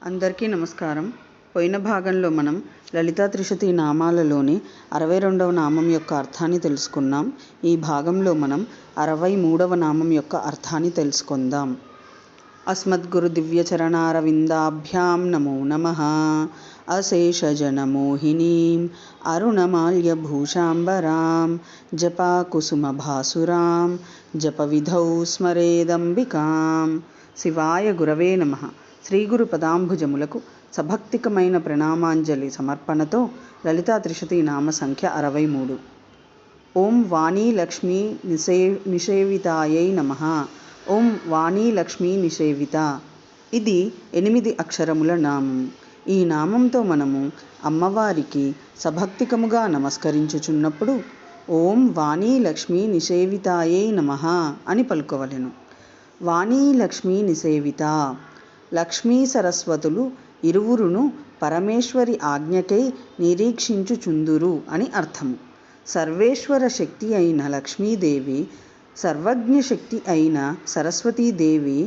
అందరికీ నమస్కారం. పోయిన భాగంలో మనం లలితా త్రిశతి నామాలలోని 62వ నామం యొక్క అర్థాన్ని తెలుసుకున్నాం. ఈ భాగంలో మనం 63వ నామం యొక్క అర్థాన్ని తెలుసుకుందాం. అస్మద్గురు దివ్యచరణారవిందాభ్యాం నమో నమః. అశేషజనమోహినీం అరుణమాల్యభూషాంబరాం జపాకుసుమభాసురాం జపవిధౌ స్మరేదంబికాం. శివాయ గురవే నమః. శ్రీగురు పదాంభుజములకు సభక్తికమైన ప్రణామాంజలి సమర్పణతో లలితా త్రిశతి నామ సంఖ్య 63. ఓం వాణీ లక్ష్మీ నిషేవితాయై నమః. ఓం వాణీ లక్ష్మీ నిషేవిత. ఇది 8 అక్షరముల నామం. ఈ నామంతో మనము అమ్మవారికి సభక్తికముగా నమస్కరించుచున్నప్పుడు ఓం వాణీ లక్ష్మీ నిషేవితాయై నమః అని పలుకోవలెను. వాణీ లక్ష్మీ నిషేవిత. లక్ష్మీ సరస్వతులు ఇరువురును పరమేశ్వరి ఆజ్ఞకై నిరీక్షించుచుందురు అని అర్థము. సర్వేశ్వర శక్తి అయిన లక్ష్మీదేవి, సర్వజ్ఞ శక్తి అయిన సరస్వతీదేవి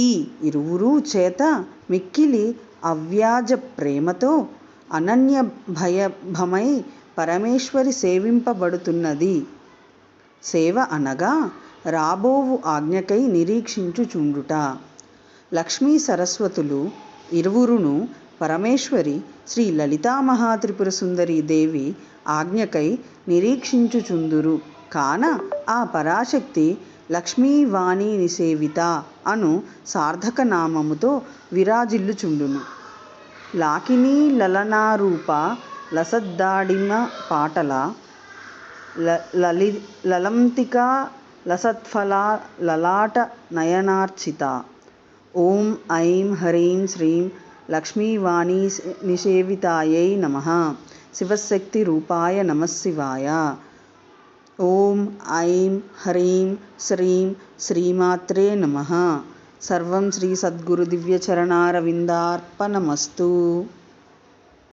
ఈ ఇరువురు చేత మిక్కిలి అవ్యాజ ప్రేమతో అనన్య భయభమై పరమేశ్వరి సేవింపబడుతున్నది. సేవ అనగా రాబోవు ఆజ్ఞకై నిరీక్షించుచుండుట. లక్ష్మీ సరస్వతులు ఇరువురును పరమేశ్వరి శ్రీ లలితామహాత్రిపుర సుందరీ దేవి ఆజ్ఞకై నిరీక్షించుచుందురు. కాన ఆ పరాశక్తి లక్ష్మీవాణి నిషేవిత అను సార్థక నామముతో విరాజిల్లుచుండును. లాకినీ లలనారూప లసద్దాడిమ పాటల లలంతికా లసత్ఫలా లలాట నయనార్చిత. ఓం ఐం హ్రీం శ్రీం లక్ష్మీవాణీ నిషేవితాయై నమః. శివశక్తి రూపాయ నమఃశివాయ. ఓం ఐం హ్రీం శ్రీం శ్రీమాత్రే నమః. సర్వం శ్రీ సద్గురు దివ్యచరణారవిందార్పణమస్తు.